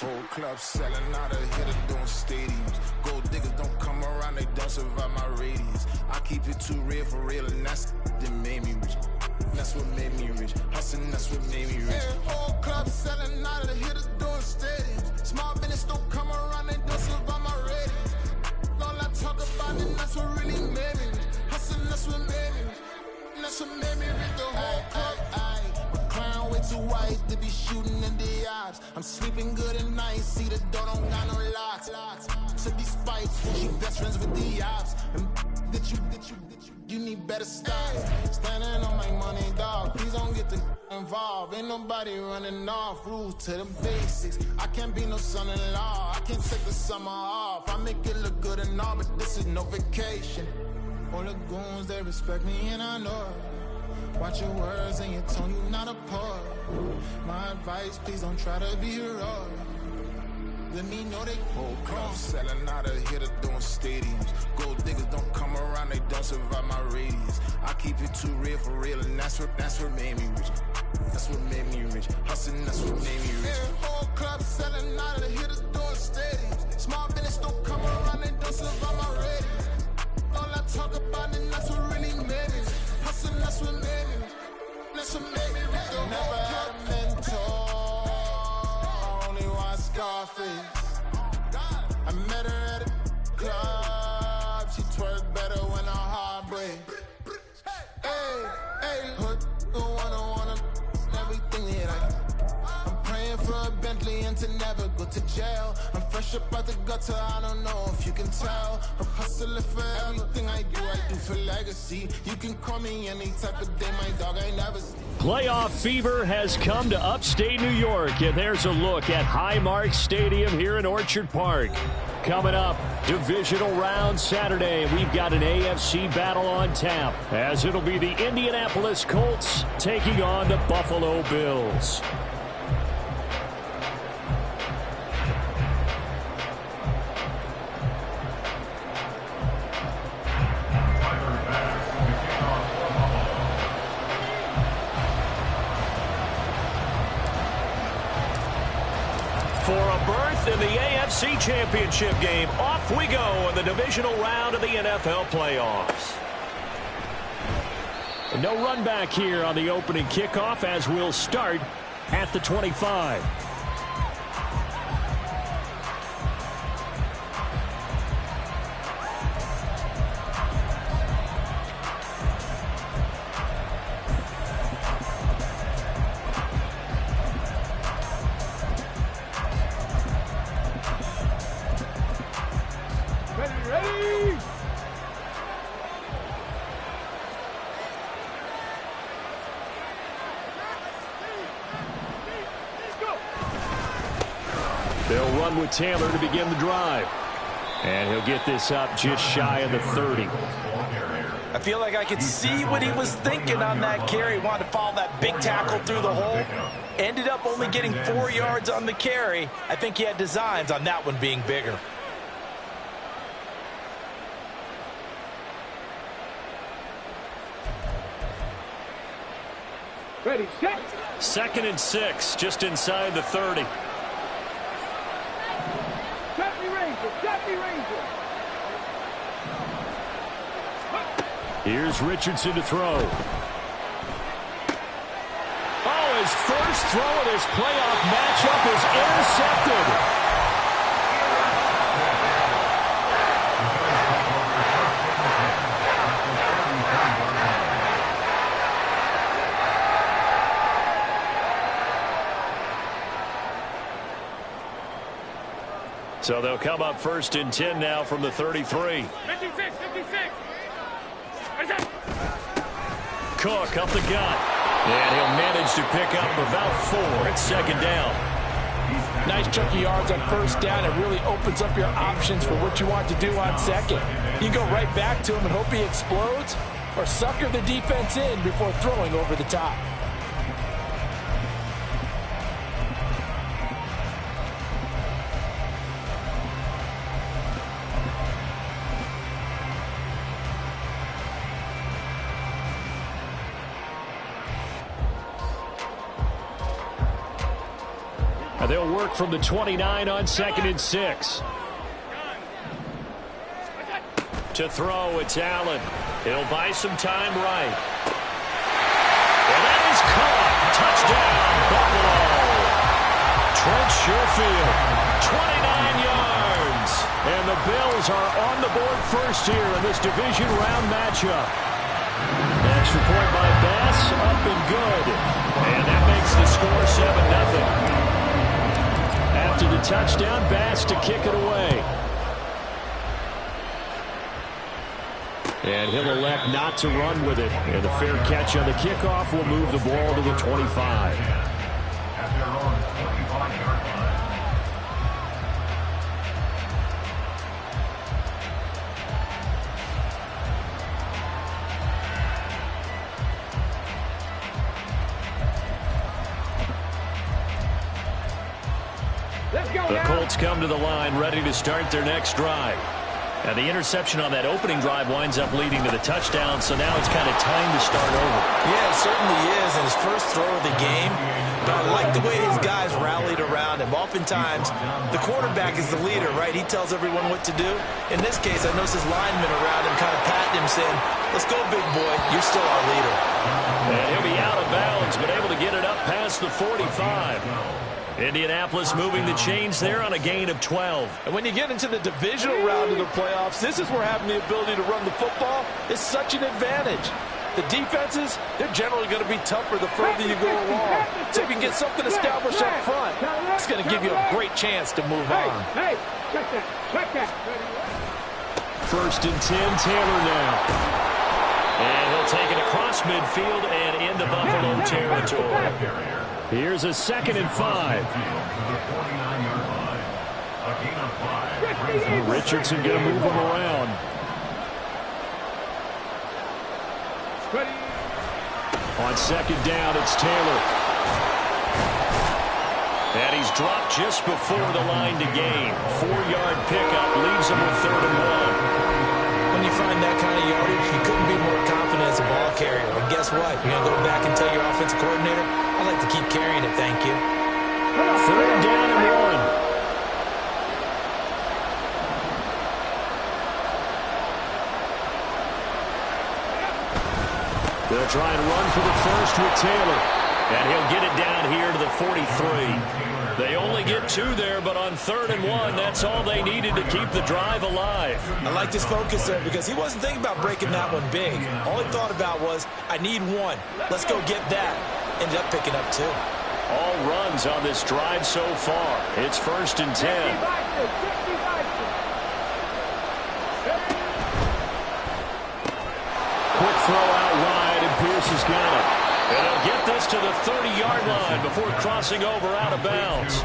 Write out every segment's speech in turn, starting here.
Whole club selling out of hitter doing stadiums. Gold diggers don't come around, they don't survive my radius. I keep it too real for real, and that's that made me rich. That's what made me rich. Hustling, that's what made me rich. Yeah, whole club selling out of the hitters doing stadiums. Small business don't come around, they don't survive my radius. All I talk about it, that's what really made me rich. Hustling, that's what made me rich. That's what made me rich. The whole club. Way too white to be shooting in the eyes. I'm sleeping good at night. See the door don't got no locks. To be spiteful, she best friends with the ops. And you need better style. Standing on my money, dog. Please don't get the involved. Ain't nobody running off. Rules to the basics. I can't be no son-in-law. I can't take the summer off. I make it look good and all, but this is no vacation. All the goons, they respect me and I know it. Watch your words and your tone, you not a part. My advice, please don't try to be heroic. Let me know they whole club selling out of hitter doing stadiums. Gold diggers don't come around, they don't survive my radius. I keep it too real for real, and that's what made me rich. That's what made me rich. Hustling, that's what made me rich. Yeah, whole club selling out of the hitters doing stadiums. Small business don't come around, they don't survive my radius. All I talk about it, that's what really made me rich. Hustling, that's what made me rich. That's what made me rich. Never had a mentor, only one Scarface. I met her at a club, she twerked better when her heart break. Hey, hood, wanna everything that I'm praying for a Bentley and to never go to jail. I'm fresh up out the gutter, I don't know if you can tell. I'm hustling for everything I do for legacy. You can call me any type of day, my dog, I never see. Playoff fever has come to upstate New York, and there's a look at Highmark Stadium here in Orchard Park. Coming up, divisional round Saturday. We've got an AFC battle on tap, as it'll be the Indianapolis Colts taking on the Buffalo Bills. For a berth in the AFC Championship game, off we go in the divisional round of the NFL playoffs. No run back here on the opening kickoff, as we'll start at the 25. They'll run with Taylor to begin the drive. And he'll get this up just shy of the 30. I feel like I could see what he was thinking on that carry. Wanted to follow that big tackle through the hole. Ended up only getting 4 yards on the carry. I think he had designs on that one being bigger. Ready, set. 2nd and 6, just inside the 30. Here's Richardson to throw. Oh, his first throw of this playoff matchup is intercepted. So they'll come up 1st and 10 now from the 33. 56. Cook up the gut. And he'll manage to pick up about 4 at 2nd down. Nice chunky yards on 1st down. It really opens up your options for what you want to do on 2nd. You can go right back to him and hope he explodes, or sucker the defense in before throwing over the top. And they'll work from the 29 on 2nd and 6. To throw, it's Allen. He'll buy some time right. And that is caught. Touchdown, Buffalo. Trent Sherfield, 29 yards. And the Bills are on the board first here in this division round matchup. Extra point by Bass, up and good. And that makes the score 7-0. After the touchdown, Bass to kick it away. And he'll elect not to run with it. And the fair catch on the kickoff will move the ball to the 25. The Colts come to the line, ready to start their next drive. And the interception on that opening drive winds up leading to the touchdown, so now it's kind of time to start over. Yeah, it certainly is, and his first throw of the game. But I like the way his guys rallied around him. Oftentimes, the quarterback is the leader, right? He tells everyone what to do. In this case, I noticed his linemen around him kind of patting him, saying, let's go, big boy. You're still our leader. And he'll be out of bounds, but able to get it up past the 45. Indianapolis moving the chains there on a gain of 12. And when you get into the divisional round of the playoffs, this is where having the ability to run the football is such an advantage. The defenses, they're generally going to be tougher the further you go along. So if you can get something established up front, it's going to give you a great chance to move on. Hey, check that. First and 10, Taylor now. And he'll take it across midfield and into Buffalo territory. Here's a 2nd and 5. Richardson going to move him around. On 2nd down, it's Taylor. And he's dropped just before the line to gain. 4-yard pickup leaves him with 3rd and 1. When you find that kind of yardage, you couldn't be more confident as a ball carrier. And guess what? You're going to go back and tell your offensive coordinator, I'd like to keep carrying it, thank you. 3rd down and 1. They'll try and run for the first with Taylor. And he'll get it down here to the 43. They only get 2 there, but on 3rd and 1, that's all they needed to keep the drive alive. I like his focus there because he wasn't thinking about breaking that one big. All he thought about was, I need 1. Let's go get that. Ended up picking up 2. All runs on this drive so far. It's 1st and 10. Quick throw out wide, and Pierce has got it. And he'll get this to the 30-yard line before crossing over out of bounds.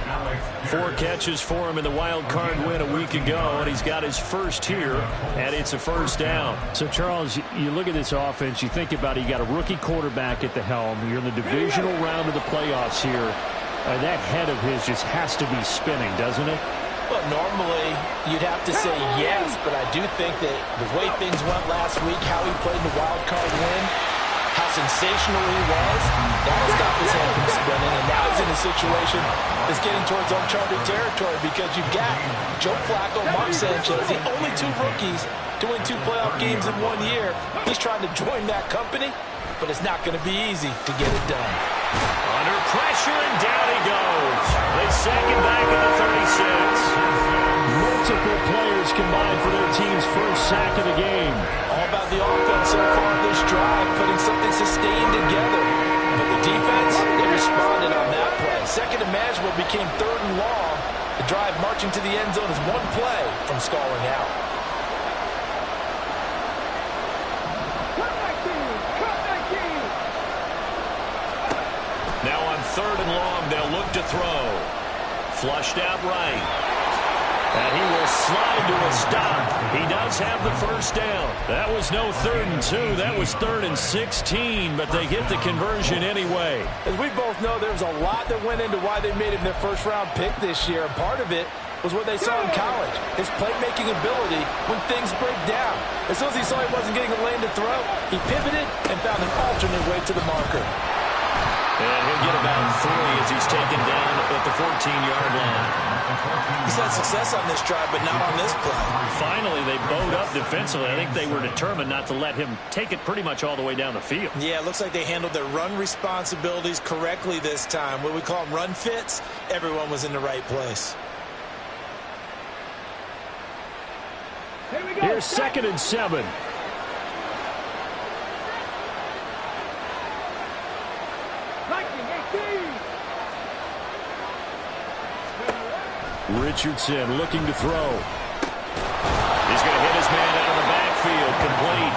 4 catches for him in the wild card win a week ago, and he's got his first here, and it's a 1st down. So, Charles, you look at this offense, you think about it, you got a rookie quarterback at the helm. You're in the divisional round of the playoffs here. That head of his just has to be spinning, doesn't it? Well, normally you'd have to say yes, but I do think that the way things went last week, how he played in the wild card win, how sensational he was, that has got his head from spinning, and now he's in a situation that's getting towards uncharted territory because you've got Joe Flacco, Mark Sanchez, the only 2 rookies to win 2 playoff games in 1 year. He's trying to join that company, but it's not going to be easy to get it done. Under pressure, and down he goes. They sack him back at the 36. Multiple players combined for their team's first sack of the game. All about the offense so far this drive, putting something sustained together. But the defense, they responded on that play. Second and manageable became 3rd and long. The drive marching to the end zone is 1 play from stalling out. Now on 3rd and long, they'll look to throw. Flushed out right. And he will slide to a stop. He does have the 1st down. That was no 3rd and 2. That was 3rd and 16, but they get the conversion anyway. As we both know, there's a lot that went into why they made him their first-round pick this year. And part of it was what they saw in college, his playmaking ability when things break down. As soon as he saw he wasn't getting a lane to throw, he pivoted and found an alternate way to the marker. And he'll get about 3 as he's taken down at the 14-yard line. He's had success on this drive, but not on this play. Finally, they bowed up defensively. I think they were determined not to let him take it pretty much all the way down the field. Yeah, it looks like they handled their run responsibilities correctly this time. What we call them run fits, everyone was in the right place. Here's 2nd and 7. Richardson looking to throw. He's going to hit his man out of the backfield, complete.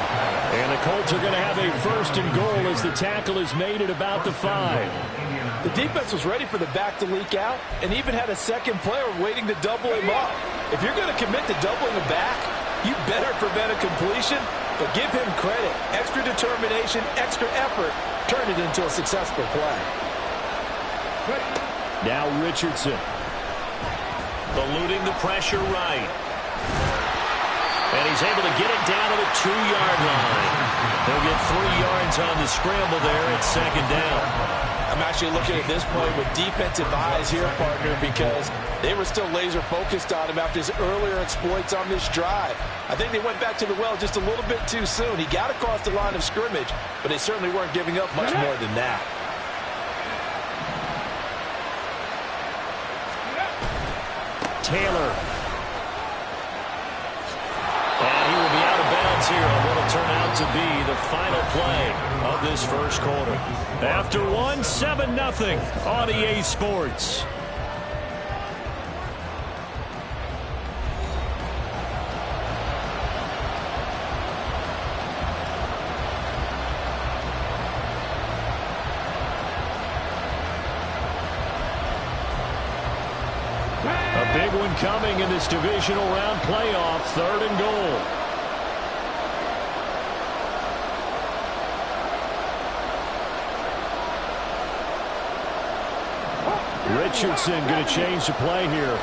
And the Colts are going to have a 1st and goal as the tackle is made at about the 5. The defense was ready for the back to leak out and even had a second player waiting to double him up. If you're going to commit to doubling a back, you better prevent a completion, but give him credit. Extra determination, extra effort, turn it into a successful play. Now Richardson. Eluding the pressure right. And he's able to get it down to the 2-yard line. He'll get 3 yards on the scramble there at 2nd down. I'm actually looking at this play with defensive eyes here, partner, because they were still laser focused on him after his earlier exploits on this drive. I think they went back to the well just a little bit too soon. He got across the line of scrimmage, but they certainly weren't giving up much more than that. Taylor. And he will be out of bounds here on what will turn out to be the final play of this 1st quarter. After 1, 7-0 on EA Sports. A big one coming in this divisional round playoff, 3rd and goal. Richardson going to change the play here.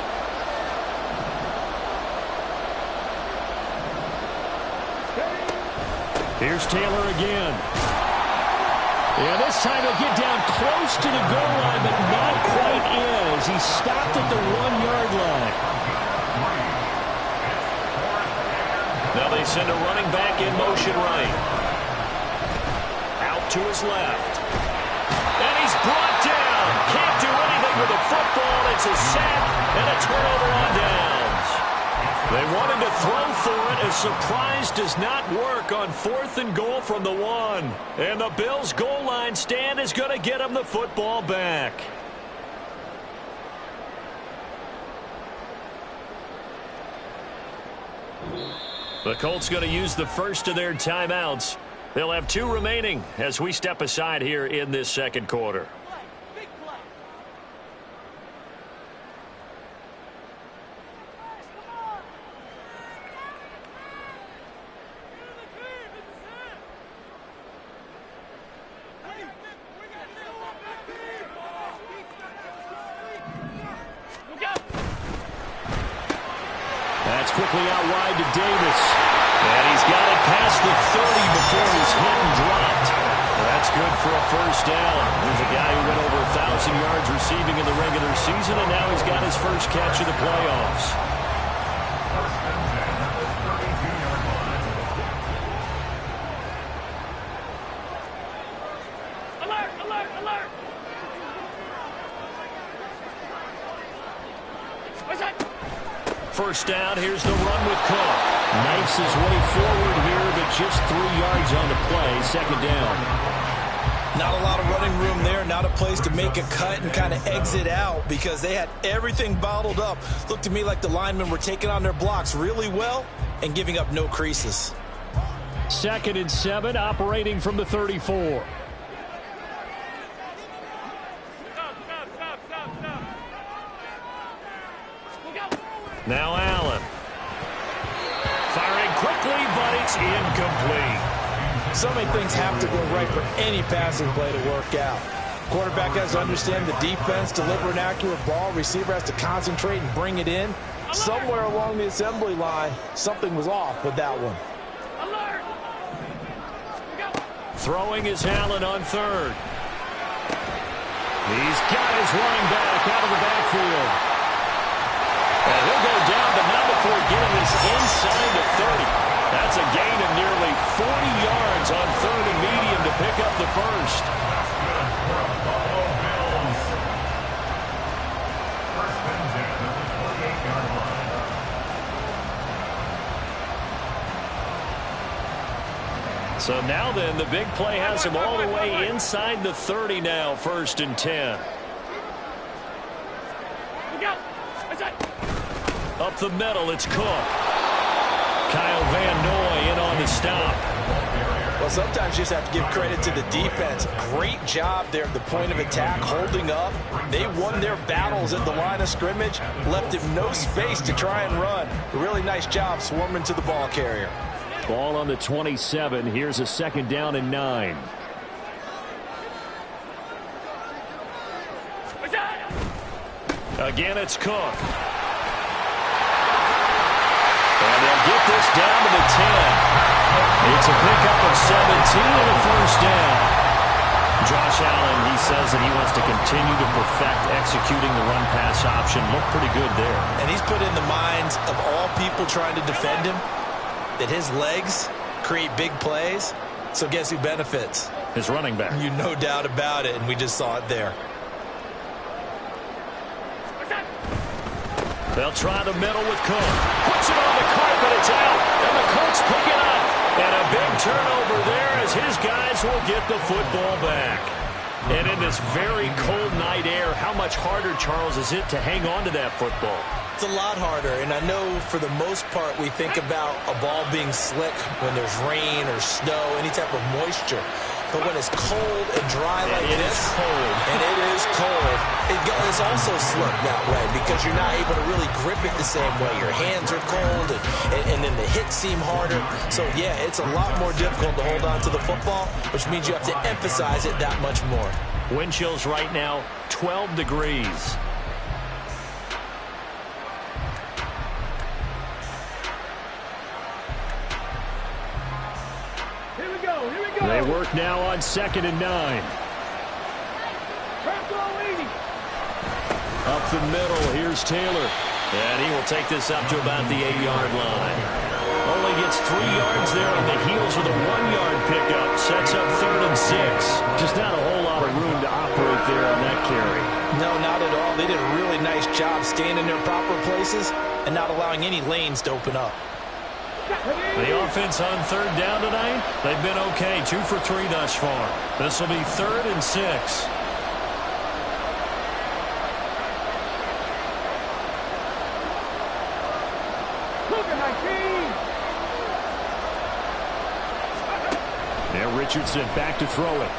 Here's Taylor again. Yeah, this time he'll get down close to the goal line, but not quite in as he stopped at the 1-yard line. Now they send a running back in motion right. Out to his left. And he's brought down. Can't do anything with the football. It's a sack and a turnover on downs. They wanted to throw for it. A surprise does not work on 4th and goal from the 1. And the Bills' goal line stand is going to get them the football back. The Colts going to use the first of their timeouts. They'll have 2 remaining as we step aside here in this 2nd quarter. That's quickly out wide to Davis. And he's got it past the 30 before he's hit and dropped. That's good for a 1st down. There's a guy who went over 1,000 yards receiving in the regular season, and now he's got his first catch of the playoffs. Alert, alert, alert! What's that? 1st down, here's the run with Cook. Knifes his way forward here, but just 3 yards on the play, 2nd down. Not a lot of running room there, not a place to make a cut and kind of exit out because they had everything bottled up. Looked to me like the linemen were taking on their blocks really well and giving up no creases. 2nd and 7, operating from the 34. Now Allen. Firing quickly, but it's incomplete. So many things have to go right for any passing play to work out. Quarterback has to understand the defense, deliver an accurate ball. Receiver has to concentrate and bring it in. Somewhere along the assembly line, something was off with that one. Throwing is Allen on 3rd. He's got his running back out of the backfield. And he'll go down, but not before getting this inside the 30. That's a gain of nearly 40 yards on third and medium to pick up the first. So now then, the big play has him all the way inside the 30 now, 1st and 10. Up the middle, it's Cook. Kyle Van Noy in on the stop. Well, sometimes you just have to give credit to the defense. Great job there at the point of attack, holding up. They won their battles at the line of scrimmage, left him no space to try and run. A really nice job swarming to the ball carrier. Ball on the 27. Here's a 2nd down and 9. Again, it's Cook. And they'll get this down to the 10. It's a pickup of 17 and a 1st down. Josh Allen, he says that he wants to continue to perfect executing the run-pass option. Looked pretty good there. And he's put in the minds of all people trying to defend him that his legs create big plays. So guess who benefits? His running back. You no doubt about it, and we just saw it there. They'll try the middle with Cook. Puts it on the carpet, it's out. And the Colts pick it up. And a big turnover there as his guys will get the football back. And in this very cold night air, how much harder, Charles, is it to hang on to that football? It's a lot harder, and I know for the most part we think about a ball being slick when there's rain or snow, any type of moisture. But when it's cold and dry like this, and it is cold, it's also slick that way because you're not able to really grip it the same way. Your hands are cold, and then the hits seem harder. So, yeah, it's a lot more difficult to hold on to the football, which means you have to emphasize it that much more. Wind chills right now, 12 degrees. They work now on 2nd and 9. Up the middle, here's Taylor. And he will take this up to about the 8-yard line. Only gets 3 yards there on the heels of a 1-yard pickup. Sets up 3rd and 6. Just not a whole lot of room to operate there on that carry. No, not at all. They did a really nice job staying in their proper places and not allowing any lanes to open up. The offense on 3rd down tonight, they've been okay. 2 for 3 thus far. This will be 3rd and 6. Now Richardson back to throw it.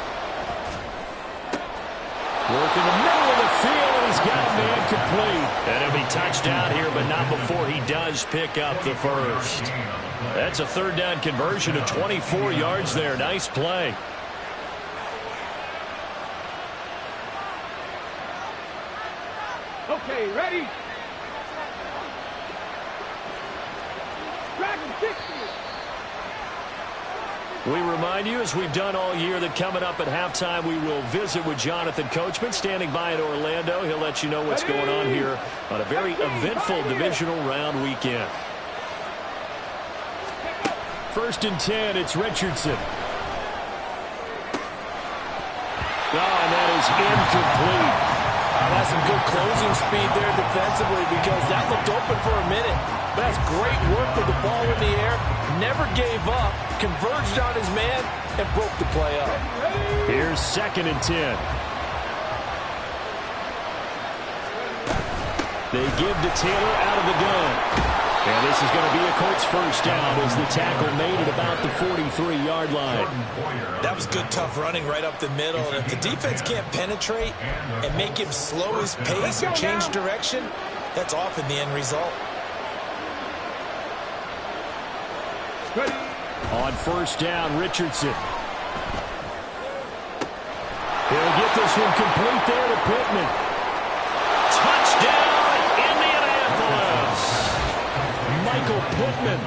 Work in the middle of the field, and he's got a man complete. And he'll be touchdown here, but not before he does pick up the first. That's a 3rd down conversion of 24 yards there. Nice play. Okay, ready? We remind you, as we've done all year, that coming up at halftime, we will visit with Jonathan Coachman, standing by in Orlando. He'll let you know what's going on here on a very eventful divisional round weekend. 1st and 10, it's Richardson. Oh, and that is incomplete. That's some good closing speed there defensively because that looked open for a minute. That's great work with the ball in the air. Never gave up, converged on his man, and broke the play up. Here's 2nd and 10. They give to Taylor out of the gun. And this is going to be a Colts 1st down as the tackle made at about the 43-yard line. That was good, tough running right up the middle. And if the defense can't penetrate and make him slow his pace or change direction, that's often the end result. On 1st down, Richardson. He'll get this one complete there to Pittman. Touchdown, Indianapolis. Michael Pittman,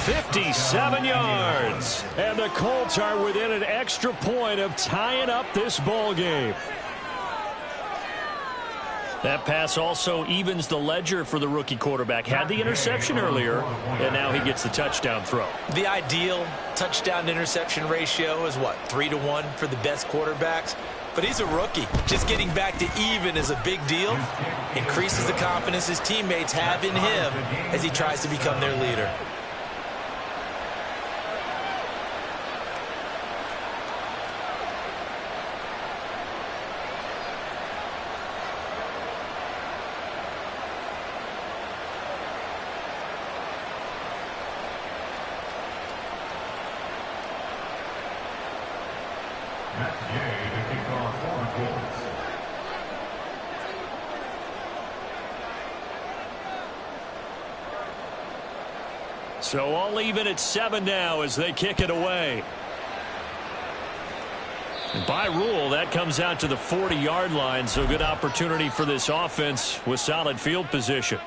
57 yards. And the Colts are within an extra point of tying up this ball game. That pass also evens the ledger for the rookie quarterback. Had the interception earlier, and now he gets the touchdown throw. The ideal touchdown-interception ratio is, what, 3-to-1 for the best quarterbacks? But he's a rookie. Just getting back to even is a big deal. Increases the confidence his teammates have in him as he tries to become their leader. So all even at 7 now as they kick it away. And by rule, that comes out to the 40-yard line, so good opportunity for this offense with solid field position.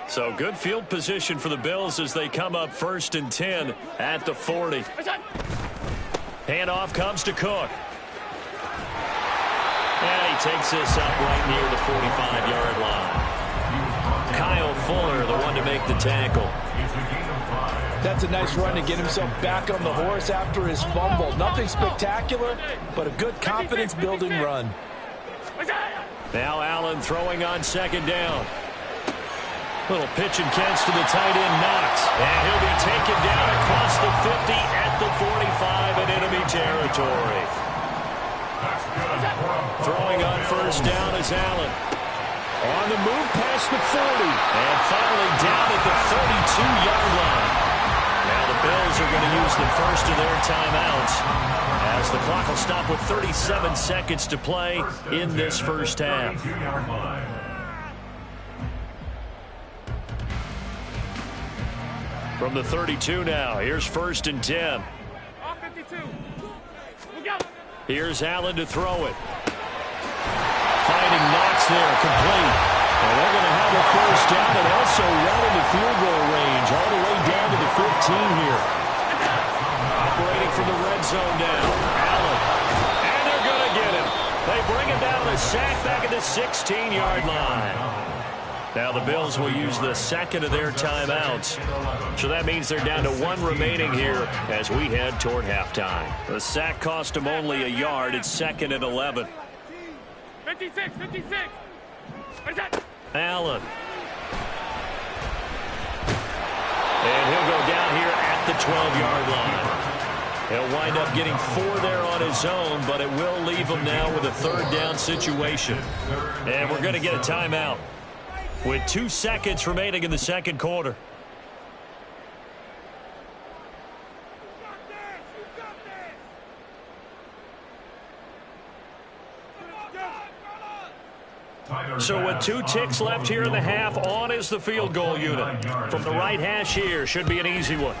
So good field position for the Bills as they come up 1st and 10 at the 40. Handoff comes to Cook. And he takes this up right near the 45-yard line. Kyle Fuller, the one to make the tackle. That's a nice run to get himself back on the horse after his fumble. Nothing spectacular, but a good confidence-building run. Now Allen throwing on 2nd down. Little pitch and catch to the tight end, Knox. And he'll be taken down across the 50 at the 45 in enemy territory. Throwing on 1st down is Allen. On the move past the 40. And finally down at the 32-yard line. Now the Bills are going to use the first of their timeouts as the clock will stop with 37 seconds to play in this first half. From the 32 now, here's 1st and 10. Here's Allen to throw it. Finding Knox there, complete. And they're going to have a 1st down and also well into field goal range, all the way down to the 15 here. Operating from the red zone now, Allen. And they're going to get him. They bring him down to sack back at the 16-yard line. Now the Bills will use the 2nd of their timeouts. So that means they're down to 1 remaining here as we head toward halftime. The sack cost them only a yard. It's 2nd and 11. 56. Allen. And he'll go down here at the 12-yard line. He'll wind up getting 4 there on his own, but it will leave him now with a 3rd down situation. And we're going to get a timeout with 2 seconds remaining in the 2nd quarter. So with 2 ticks left here in the half, on is the field goal unit. From the right hash here, should be an easy one.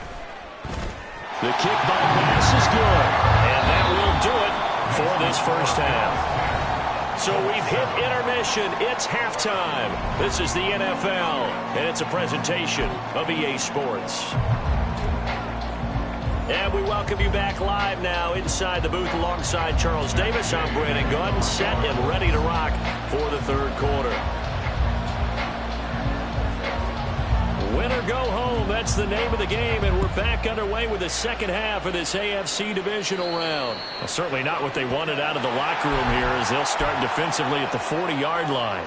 The kick by pass is good. And that will do it for this first half. So we've hit intermission. It's halftime. This is the NFL, and it's a presentation of EA Sports. And we welcome you back live now inside the booth alongside Charles Davis. I'm Brandon Gunn, set and ready to rock for the 3rd quarter. Win or go home, that's the name of the game, and we're back underway with the 2nd half of this AFC divisional round. Well, certainly not what they wanted out of the locker room here as they'll start defensively at the 40-yard line.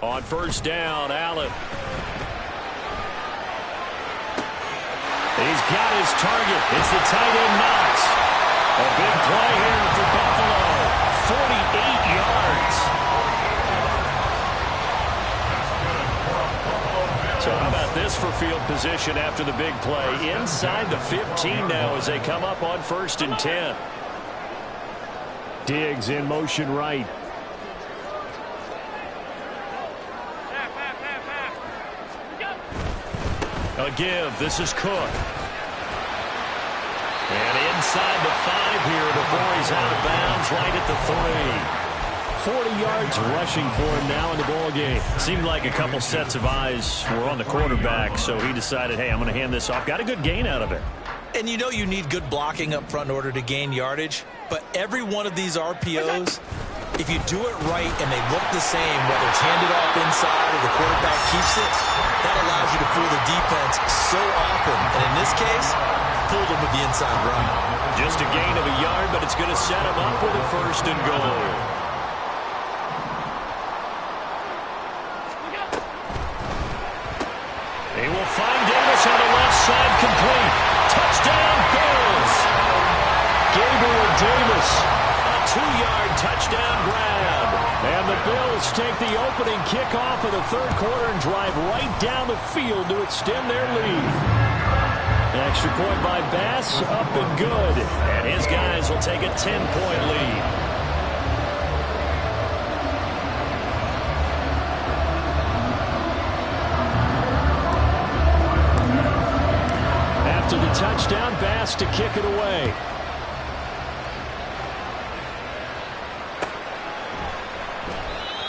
On 1st down, Allen. He's got his target. It's the tight end, Knox. A big play here for Buffalo. 48 yards. So how about this for field position after the big play? Inside the 15 now as they come up on 1st and 10. Diggs in motion right. A give. This is Cook. And inside the 5 here before he's out of bounds, right at the 3. 40 yards rushing for him now in the ball game. Seemed like a couple sets of eyes were on the quarterback, so he decided, hey, I'm going to hand this off. Got a good gain out of it. And you know you need good blocking up front in order to gain yardage, but every one of these RPOs, if you do it right and they look the same, whether it's handed off inside or the quarterback keeps it, that allows you to fool the defense so often. And in this case, fooled them with the inside run. Just a gain of a yard, but it's going to set him up with a 1st and goal. He will find Davis on the left side, complete. Touchdown, Bills. Gabriel Davis, a 2-yard touchdown grab. And the Bills take the opening kickoff of the 3rd quarter and drive right down the field to extend their lead. An extra point by Bass, up and good. And his guys will take a 10-point lead. After the touchdown, Bass to kick it away.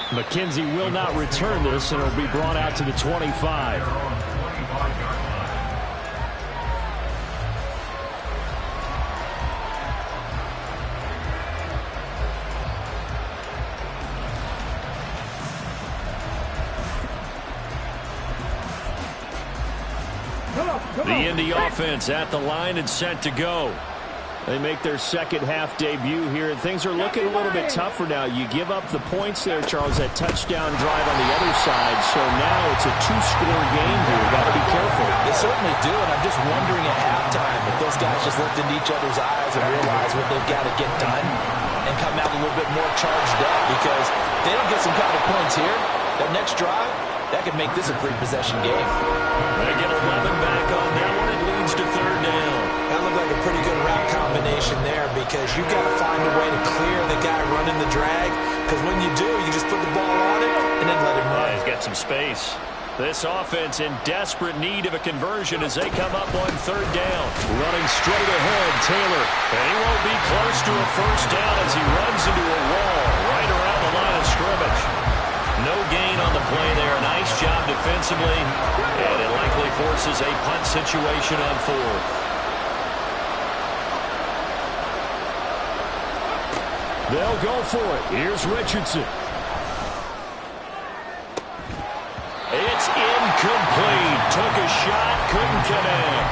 McKenzie will not return this, and it'll be brought out to the 25. The Indy offense at the line and set to go. They make their 2nd half debut here, and things are looking a little bit tougher now. You give up the points there, Charles, that touchdown drive on the other side, so now it's a 2-score game here. Got to be careful. They certainly do, and I'm just wondering at halftime if those guys just looked into each other's eyes and realize what they've got to get done and come out a little bit more charged up, because if they don't get some kind of points here, that next drive, that could make this a 3-possession game. They get 11 back on that one. It leads to 3rd down. That looked like a pretty good route combination there, because you've got to find a way to clear the guy running the drag, because when you do, you just put the ball on it and then let him run. He's got some space. This offense in desperate need of a conversion as they come up on 3rd down. Running straight ahead, Taylor. And he won't be close to a 1st down as he runs into a wall right around the line of scrimmage. No gain on the play there. Nice job defensively, and it likely forces a punt situation on 4th. They'll go for it. Here's Richardson. It's incomplete. Took a shot, couldn't connect.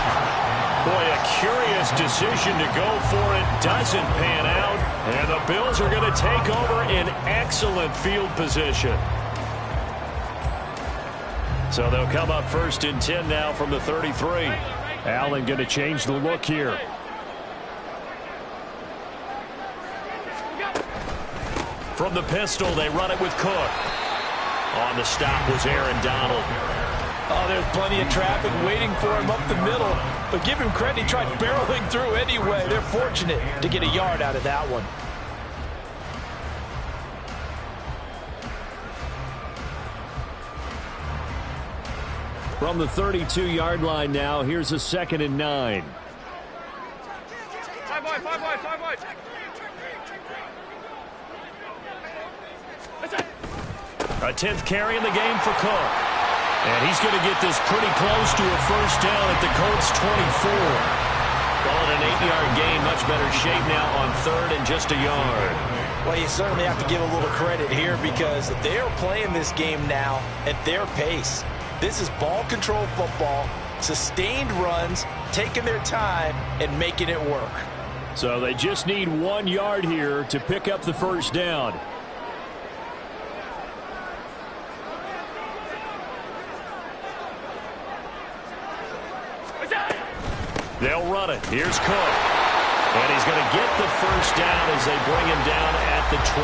Boy, a curious decision to go for it. Doesn't pan out. And the Bills are going to take over in excellent field position. So they'll come up 1st and 10 now from the 33. Allen going to change the look here. From the pistol, they run it with Cook. On the stop was Aaron Donald. Oh, there's plenty of traffic waiting for him up the middle. But give him credit, he tried barreling through anyway. They're fortunate to get a yard out of that one. From the 32-yard line now, here's a 2nd and 9. 5 wide. A 10th carry in the game for Cook. And he's going to get this pretty close to a 1st down at the Colts 24. Call it an 8-yard gain. Much better shape now on 3rd and just a yard. Well, you certainly have to give a little credit here, because they're playing this game now at their pace. This is ball control football, sustained runs, taking their time, and making it work. So they just need 1 yard here to pick up the 1st down. They'll run it. Here's Cook. And he's going to get the 1st down as they bring him down at the 23.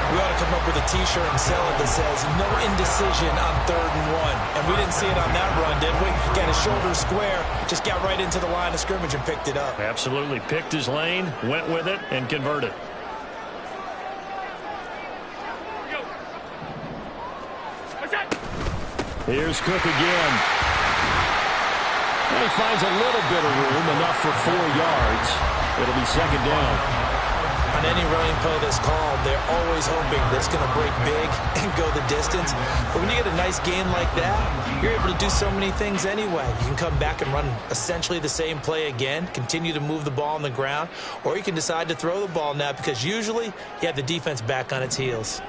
We ought to come up with a T-shirt and sell it that says, no indecision on 3rd and 1. And we didn't see it on that run, did we? Got his shoulder square, just got right into the line of scrimmage and picked it up. Absolutely. Picked his lane, went with it, and converted. Here's Cook again. He finds a little bit of room, enough for 4 yards. It'll be second down. On any running play that's called, they're always hoping that it's going to break big and go the distance. But when you get a nice gain like that, you're able to do so many things anyway. You can come back and run essentially the same play again, continue to move the ball on the ground, or you can decide to throw the ball now because usually you have the defense back on its heels.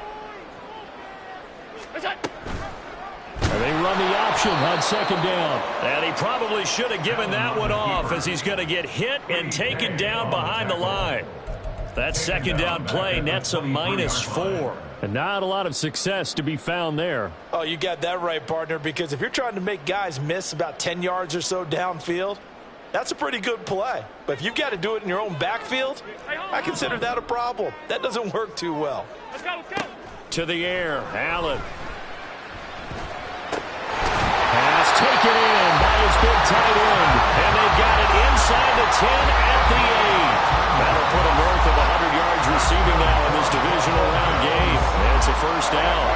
And they run the option on second down. And he probably should have given that one off as he's going to get hit and taken down behind the line. That second down play nets a -4. And not a lot of success to be found there. Oh, you got that right, partner, because if you're trying to make guys miss about 10 yards or so downfield, that's a pretty good play. But if you've got to do it in your own backfield, I consider that a problem. That doesn't work too well. Let's go, let's go. To the air, Allen. Pass taken in by his big tight end. And they've got it inside the 10 at the 8. That'll put him north of 100 yards receiving now in this divisional round game. And it's a first down.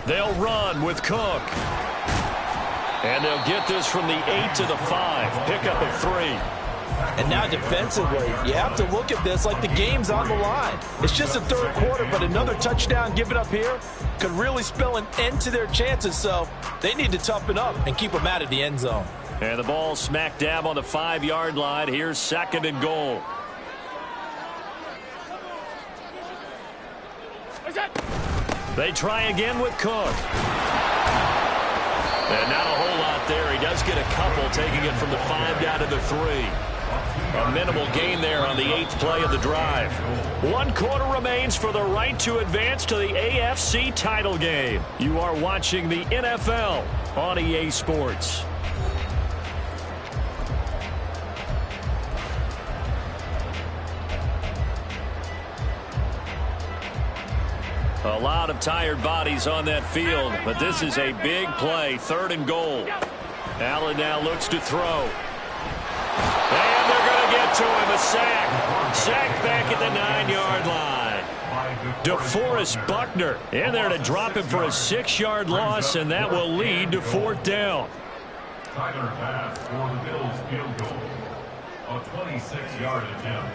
They'll run with Cook. And they'll get this from the 8 to the 5. Pickup of 3. And now defensively, you have to look at this like the game's on the line. It's just the third quarter, but another touchdown given up here could really spell an end to their chances. So they need to toughen up and keep them out of the end zone. And the ball smack dab on the 5-yard line. Here's second and goal. They try again with Cook. And not a whole lot there. He does get a couple, taking it from the 5 down to the 3. A minimal gain there on the 8th play of the drive. 1 quarter remains for the right to advance to the AFC title game. You are watching the NFL on EA Sports. A lot of tired bodies on that field, but this is a big play, 3rd and goal. Allen now looks to throw. And they're going to get to him, a sack. Sack back at the 9-yard line. DeForest Buckner in there to drop him for a 6-yard loss, and that will lead to 4th down. Tyler pass for the Bills field goal. A 26-yard attempt.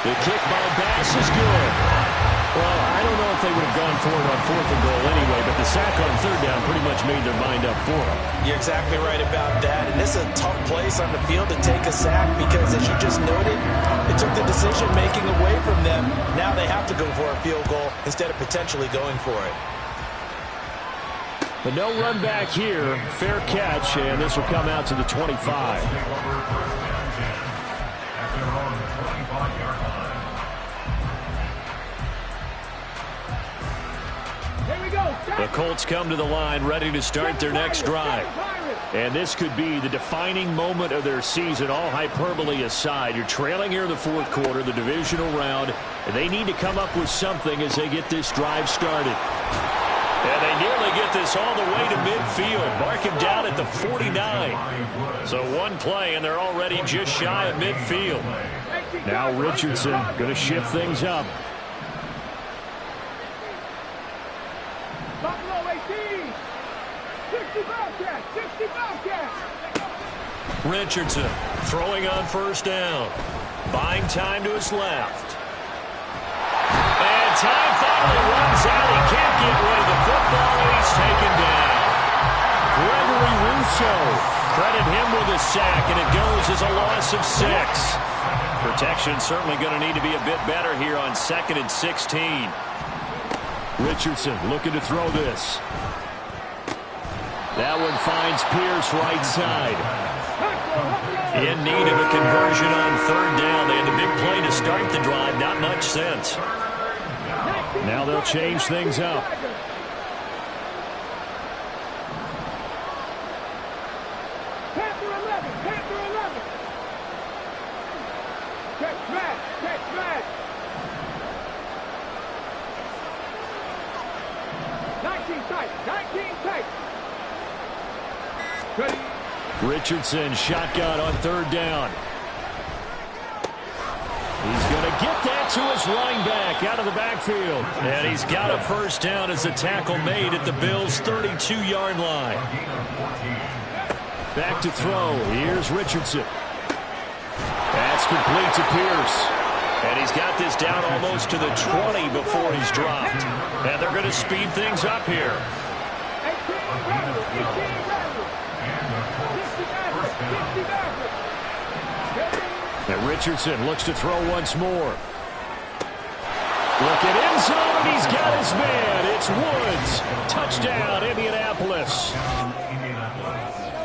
The kick by Bass is good. Well, I don't know if they would have gone for it on 4th and goal anyway, but the sack on 3rd down pretty much made their mind up for them. You're exactly right about that. And this is a tough place on the field to take a sack because, as you just noted, it took the decision-making away from them. Now they have to go for a field goal instead of potentially going for it. But no run back here. Fair catch, and this will come out to the 25. The Colts come to the line ready to start their next drive. And this could be the defining moment of their season, all hyperbole aside. You're trailing here in the 4th quarter, the divisional round, and they need to come up with something as they get this drive started. And they nearly get this all the way to midfield. Mark him down at the 49. So one play, and they're already just shy of midfield. Now Richardson going to shift things up. Richardson throwing on 1st down. Buying time to his left. And time finally runs out. He can't get rid of the football, and he's taken down. Gregory Rousseau. Credit him with a sack, and it goes as a loss of 6. Protection certainly going to need to be a bit better here on 2nd and 16. Richardson looking to throw this. That one finds Pierce right side. In need of a conversion on 3rd down. They had the big play to start the drive. Not much sense. Now they'll change things up. Ready? Richardson shotgun on third down. He's going to get that to his running back out of the backfield. And he's got a first down as the tackle made at the Bills' 32-yard line. Back to throw. Here's Richardson. That's complete to Pierce. And he's got this down almost to the 20 before he's dropped. And they're going to speed things up here. And Richardson looks to throw once more. Look at end zone, and he's got his man. It's Woods. Touchdown, Indianapolis.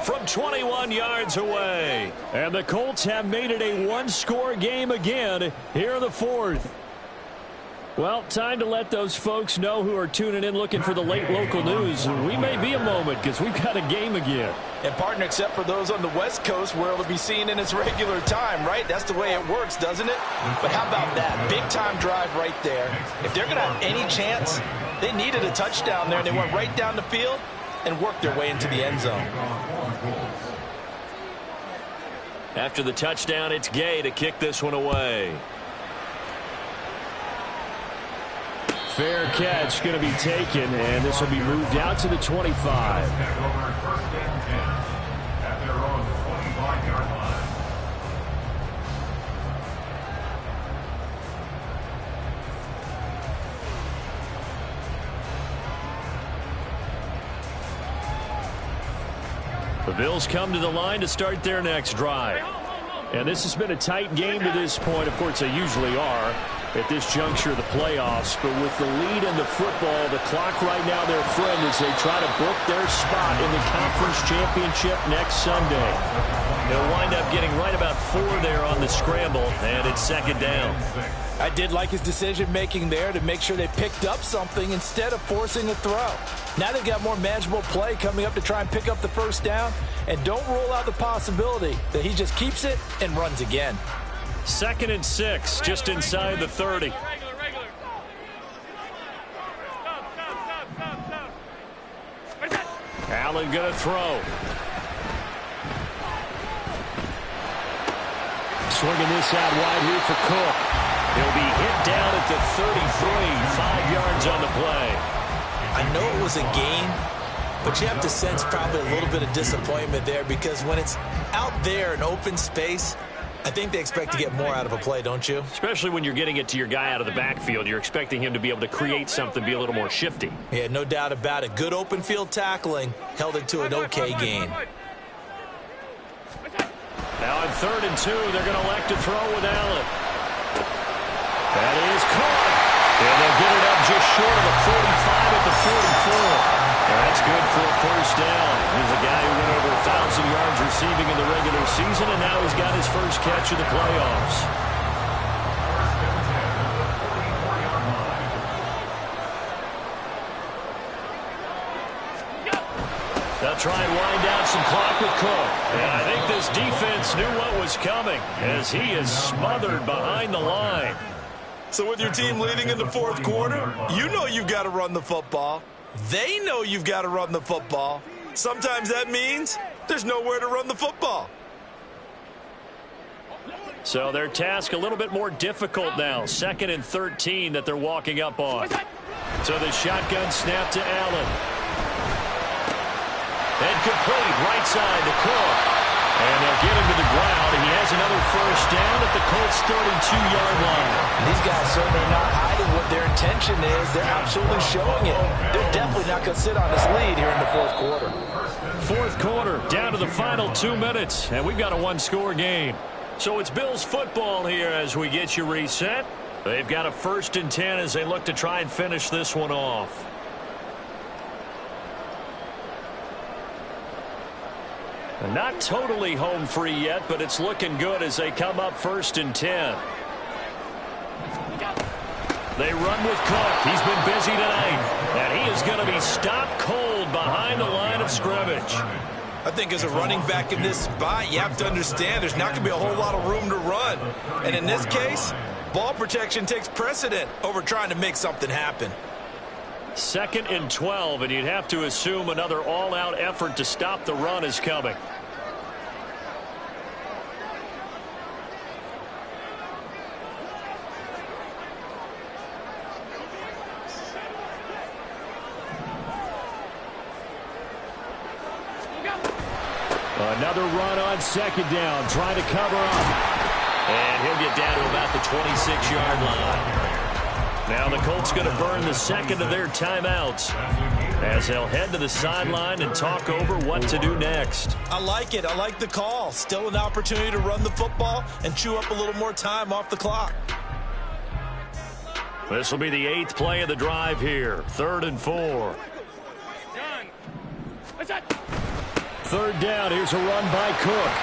From 21 yards away. And the Colts have made it a one-score game again here in the fourth. Well, time to let those folks know who are tuning in looking for the late local news. We may be a moment because we've got a game again. And, partner, except for those on the West Coast where it'll be seen in its regular time, right? That's the way it works, doesn't it? But how about that? Big-time drive right there. If they're going to have any chance, they needed a touchdown there, and they went right down the field and worked their way into the end zone. After the touchdown, it's Gay to kick this one away. Fair catch going to be taken, and this will be moved out to the 25. The Bills come to the line to start their next drive. And this has been a tight game to this point. Of course, they usually are at this juncture of the playoffs. But with the lead in the football, the clock right now their friend as they try to book their spot in the conference championship next Sunday. They'll wind up getting right about 4 there on the scramble, and it's second down. I did like his decision-making there to make sure they picked up something instead of forcing a throw. Now they've got more manageable play coming up to try and pick up the first down, and don't rule out the possibility that he just keeps it and runs again. 2nd and 6, just inside the 30. Allen going to throw. Swinging this out wide here for Cook. He'll be hit down at the 33, 5 yards on the play. I know it was a gain, but you have to sense probably a little bit of disappointment there because when it's out there in open space, I think they expect to get more out of a play, don't you? Especially when you're getting it to your guy out of the backfield. You're expecting him to be able to create something, be a little more shifty. Yeah, no doubt about it. Good open field tackling held it to an okay gain. Now on 3rd and 2, they're going to elect to throw with Allen. That is caught. And they'll get it up just short of the 45 at the 44. That's good for a first down. He's a guy who went over 1,000 yards receiving in the regular season, and now he's got his first catch of the playoffs. They'll try and wind down some clock with Cook. And I think this defense knew what was coming as he is smothered behind the line. So with your team leading in the 4th quarter, you know you've got to run the football. They know you've got to run the football. Sometimes that means there's nowhere to run the football. So their task a little bit more difficult now. 2nd and 13 that they're walking up on. So the shotgun snap to Allen. And complete right side to Cook. And they'll get him to the ground. He has another first down at the Colts' 32-yard line. These guys certainly not hiding what their intention is. They're absolutely showing it. They're definitely not going to sit on this lead here in the 4th quarter. 4th quarter, down to the final 2 minutes, and we've got a one-score game. So it's Bills football here as we get you reset. They've got a 1st and 10 as they look to try and finish this one off. Not totally home free yet, but it's looking good as they come up 1st and 10. They run with Cook. He's been busy tonight, and he is going to be stopped cold behind the line of scrimmage. I think as a running back in this spot, you have to understand there's not going to be a whole lot of room to run. And in this case, ball protection takes precedent over trying to make something happen. 2nd and 12, and you'd have to assume another all-out effort to stop the run is coming. Another run on second down, trying to cover up. And he'll get down to about the 26-yard line. Now the Colts going to burn the second of their timeouts as they'll head to the sideline and talk over what to do next. I like it. I like the call. Still an opportunity to run the football and chew up a little more time off the clock. This will be the 8th play of the drive here. 3rd and 4. Third down. Here's a run by Cook.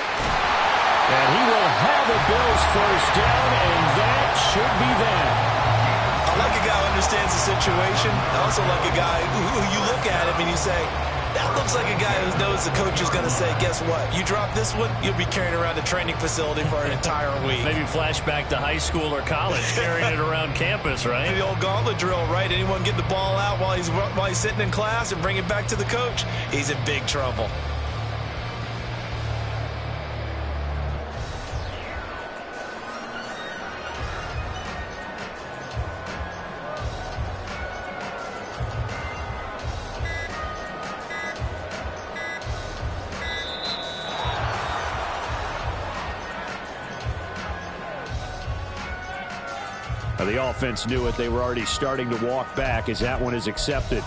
And he will have a Bills first down, and that should be that. I like a guy who understands the situation. I also like a guy who you look at him and you say, that looks like a guy who knows the coach is going to say, guess what? You drop this one, you'll be carrying around the training facility for an entire week. Maybe flashback to high school or college, carrying it around campus, right? The old gauntlet drill, right? Anyone get the ball out while he's sitting in class and bring it back to the coach, he's in big trouble. The offense knew it. They were already starting to walk back as that one is accepted.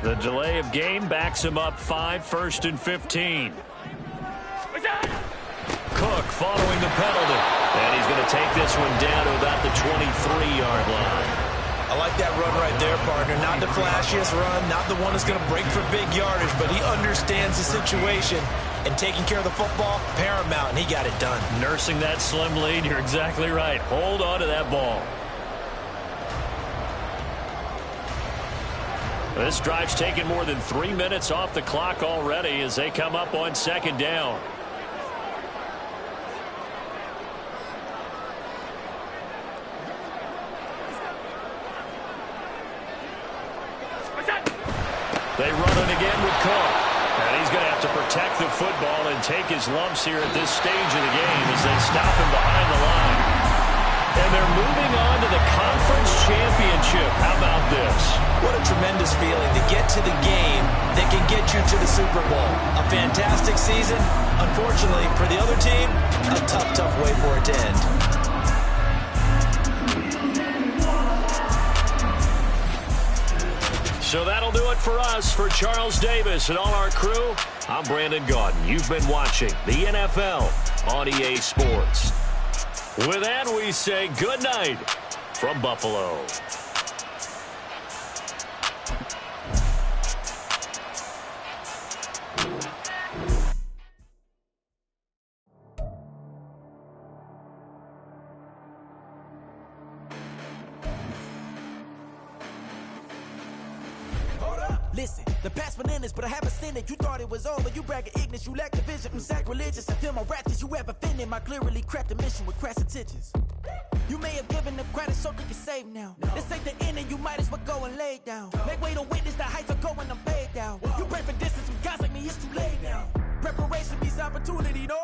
The delay of game backs him up 5, 1st and 15. Cook following the penalty. And he's going to take this one down to about the 23-yard line. I like that run right there, partner. Not the flashiest run, not the one that's going to break for big yardage, but he understands the situation, and taking care of the football, paramount, and he got it done. Nursing that slim lead, you're exactly right. Hold on to that ball. This drive's taken more than 3 minutes off the clock already as they come up on second down. They run it again with Cook. And he's going to have to protect the football and take his lumps here at this stage of the game as they stop him behind the line. And they're moving on to the conference championship. How about this? What a tremendous feeling to get to the game that can get you to the Super Bowl. A fantastic season. Unfortunately, for the other team, a tough, tough way for it to end. So that'll do it for us. For Charles Davis and all our crew, I'm Brandon Gaudin. You've been watching the NFL on EA Sports. With that, we say good night from Buffalo. Listen, the past bananas, but I haven't seen it. You thought it was over, you bragging ignorance, you lack the vision from sacrilegious. I feel my ratchets, you have offended my clearly crafted mission with crass intentions. You may have given them credit so they can save now. This ain't the end and you might as well go and lay down. Make way to witness the heights are going, I'm paid down. You pray for distance from guys like me, it's too late now. Preparation means opportunity, no?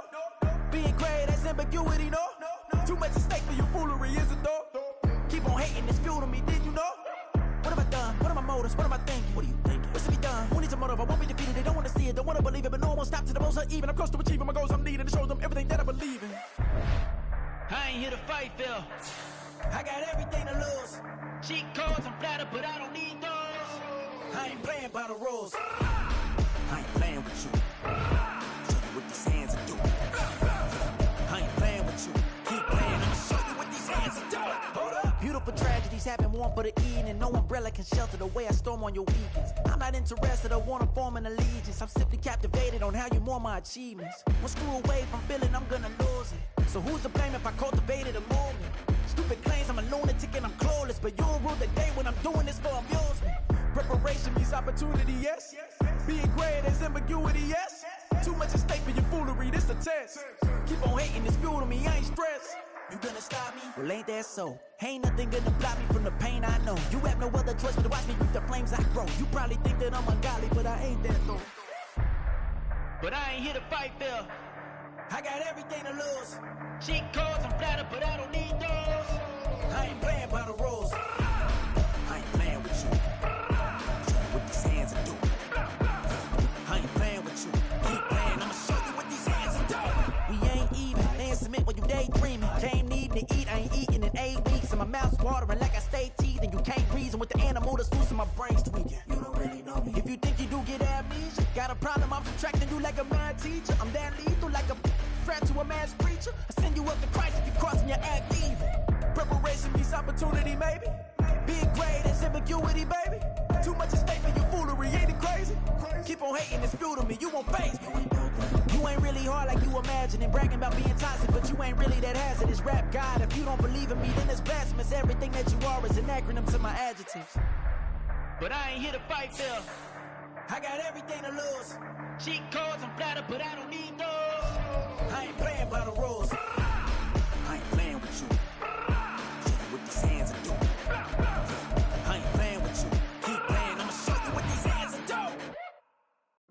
Being great, that's ambiguity, no? Too much at stake for your foolery, is it though? Keep on hating, it's fuel to me, did you know? What have I done? What are my motives? What am I thinking? What are you thinking? What should be done? Who needs a motive? I won't be defeated. They don't want to see it, don't want to believe it, but no one won't stop to the most uneven. I'm close to achieving my goals. I'm needing to show them everything that I believe in. I ain't here to fight, Phil. I got everything to lose. Cheat codes, I'm flattered, but I don't need those. I ain't playing by the rules. I ain't playing with you. Show you what these hands are doing. I ain't playing with you. Keep playing, I'ma show you what these hands are doing. Hold up. Beautiful tragedies happen, one for the evening. No umbrella can shelter the way I storm on your weekends. I'm not interested, I wanna form an allegiance. I'm simply captivated on how you mourn my achievements. One screw away from feeling I'm gonna lose it. So who's to blame if I cultivated a movement? Stupid claims I'm a lunatic and I'm clueless, but you'll rule the day when I'm doing this for amusement. Preparation means opportunity, yes. Being great is ambiguity, yes. Too much at stake for your foolery, this a test. Keep on hating, it's fuel to me, I ain't stressed. You gonna stop me? Well, ain't that so? Ain't nothing gonna block me from the pain I know. You have no other choice but to watch me with the flames I grow. You probably think that I'm ungodly, but I ain't that though. But I ain't here to fight, Phil. I got everything to lose. Cheat codes, I'm flattered, but I don't need those. I ain't playing by the rules. I ain't playing with you. With these hands I do. I ain't playing with you. Keep playing, I'ma show you what these hands are doing. We ain't even laying cement when you daydreaming. Came needing to eat, I ain't eating in 8 weeks. And my mouth's watering like I stay teething. You can't reason with the animal that's loose and my brain's tweaking. You don't really know me. If you think you do get amnesia, got a problem, I'm subtracting you like a mad teacher. I'm that lethal like a threat to a mass preacher. I send you up to Christ if you crossing your act evil. Preparation meets opportunity, maybe. Big grade, that's ambiguity, baby. Too much at stake for your foolery, ain't it crazy? Keep on hating, it's futile me, you won't face me. You ain't really hard like you imagining. Bragging about being toxic, but you ain't really that hazardous. Rap God, if you don't believe in me, then it's blasphemous. Everything that you are is an acronym to my adjectives. But I ain't here to fight, Phil. I got everything to lose. Cheat codes, I'm flattered, but I don't